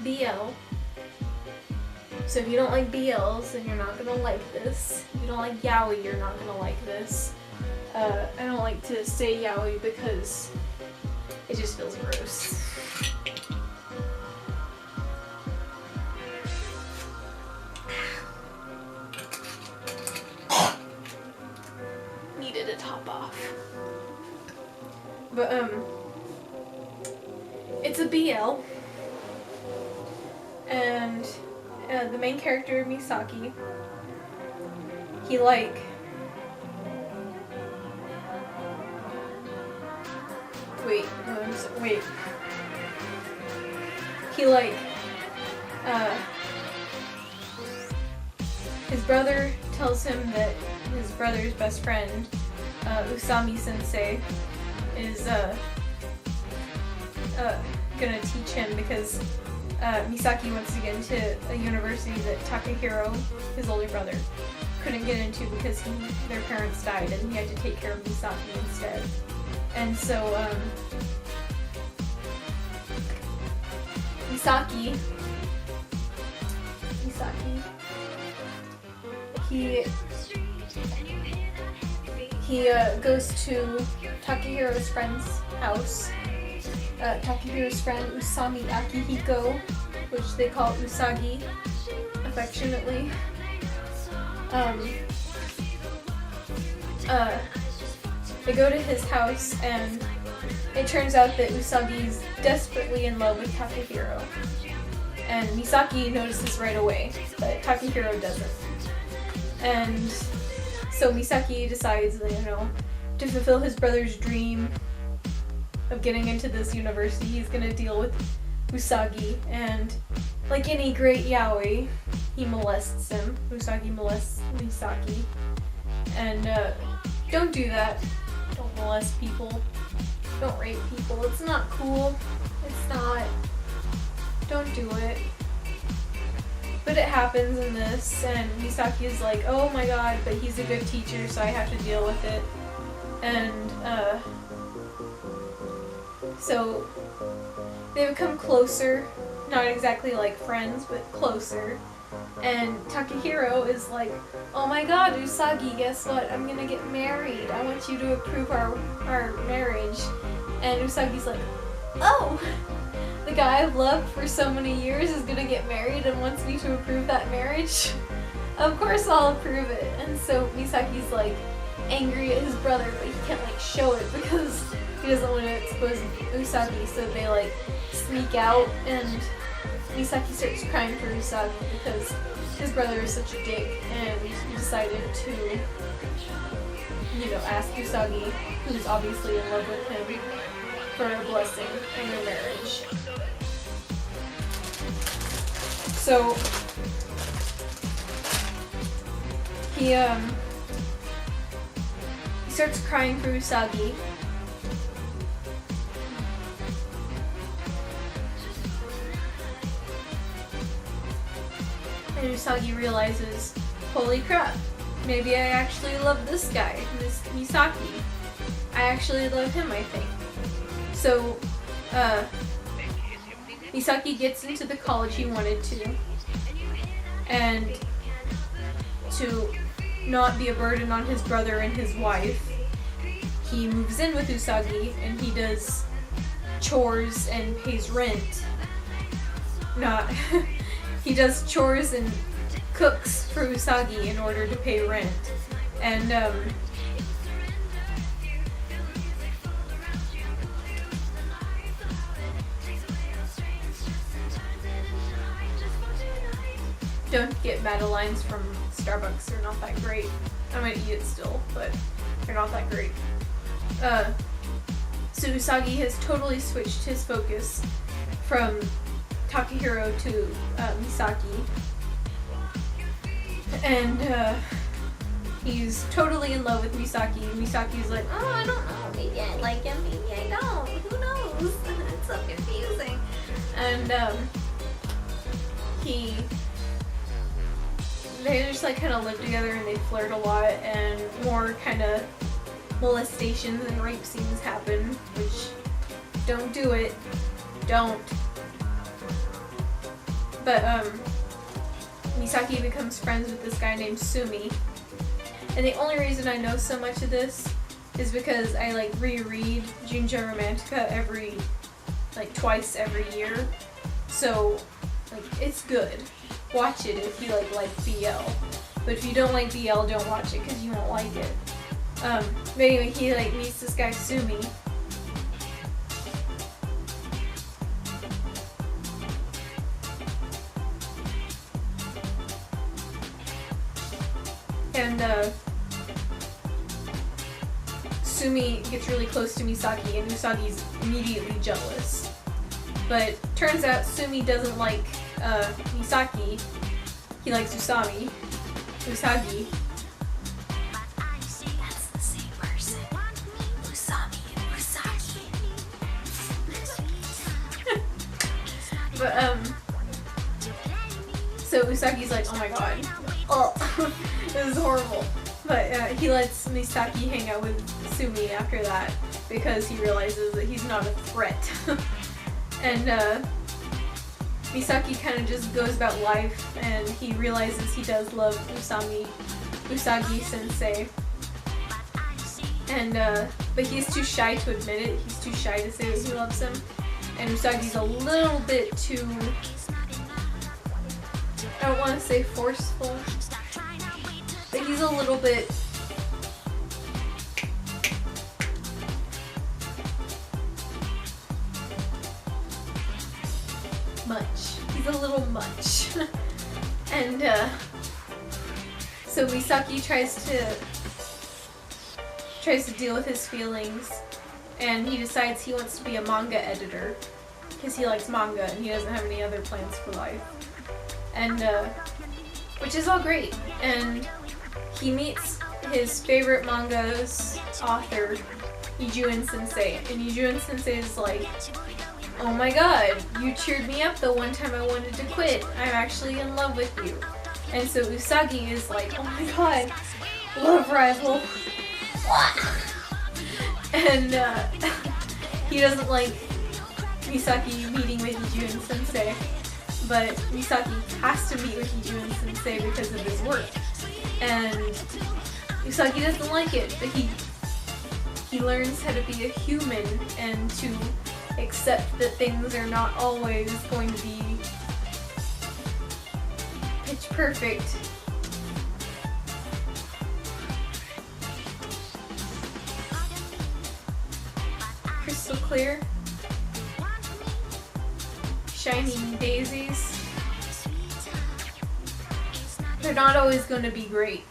BL. So if you don't like BLs, then you're not gonna like this. If you don't like yaoi, you're not gonna like this. I don't like to say yaoi because it just feels gross. Needed a top off. But it's a BL, and the main character, Misaki, he like he like his brother tells him that his brother's best friend, Usami Sensei, is gonna teach him because Misaki wants to get into a university that Takahiro, his older brother, couldn't get into because their parents died and he had to take care of Misaki instead. And so Misaki, he goes to Takehiro's friend's house. Takehiro's friend Usami Akihiko, which they call Usagi affectionately. They go to his house, and it turns out that Usagi's desperately in love with Takahiro. And Misaki notices right away, but Takahiro doesn't. And so Misaki decides that, to fulfill his brother's dream of getting into this university, he's gonna deal with Usagi, and like any great yaoi, he molests him. Usagi molests Misaki. And don't do that. Don't molest people. Don't rape people. It's not cool. It's not. Don't do it. But it happens in this, and Misaki is like, oh my god, but he's a good teacher, so I have to deal with it. And so they become closer, not exactly like friends, but closer. And Takahiro is like, oh my god, Usagi, guess what? I'm gonna get married. I want you to approve our marriage. And Usagi's like, oh, the guy I've loved for so many years is gonna get married and wants me to approve that marriage? Of course I'll approve it. And so Misaki's like angry at his brother, but he can't like show it because he doesn't want to expose Usagi, so they like sneak out, and Misaki starts crying for Usagi because his brother is such a dick, and he decided to, ask Usagi, who's obviously in love with him, for a blessing in their marriage. So he starts crying for Usagi. And Usagi realizes, holy crap, maybe I actually love this guy, this Misaki. I actually love him, I think. So, Misaki gets into the college he wanted to, and to not be a burden on his brother and his wife, he moves in with Usagi, and he does chores and pays rent. He does chores and cooks for Usagi in order to pay rent. And don't get Madeleines from Starbucks, they're not that great. I might eat it still, but they're not that great. So Usagi has totally switched his focus from Takahiro to Misaki, and he's totally in love with Misaki. Misaki's like, oh, I don't know, maybe I like him, maybe I don't, who knows? It's so confusing. And they just like kind of live together, and they flirt a lot, and more kind of molestations and rape scenes happen, which don't do it. Don't. But Misaki becomes friends with this guy named Sumi. And the only reason I know so much of this is because I like reread Junjou Romantica twice every year. So like it's good. Watch it if you like BL. But if you don't like BL, don't watch it because you won't like it. But anyway, he like meets this guy Sumi. And Sumi gets really close to Misaki, and Usagi's immediately jealous. But turns out Sumi doesn't like Misaki. He likes Usagi. That's the same person. Usami and Usagi. But so Usagi's like, oh my god. Oh, this is horrible. But he lets Misaki hang out with Sumi after that because he realizes that he's not a threat. And Misaki kind of just goes about life, and he realizes he does love Usagi Sensei. And but he's too shy to admit it. He's too shy to say that he loves him. And Usagi's a little bit too, I don't want to say forceful, but he's a little bit much. He's a little much. And so Misaki tries to deal with his feelings, and he decides he wants to be a manga editor because he likes manga and he doesn't have any other plans for life. And which is all great. And he meets his favorite manga's author, Ijuin Sensei, and Ijuin Sensei is like, oh my god, you cheered me up the one time I wanted to quit. I'm actually in love with you. And so Usagi is like, oh my god, love rival. And he doesn't like Misaki meeting with Ijuin Sensei, but Misaki has to meet with Ijuin Sensei because of his work. And Usagi doesn't like it, but he learns how to be a human and to accept that things are not always going to be pitch perfect. Crystal clear. Shining daisies. They're not always going to be great.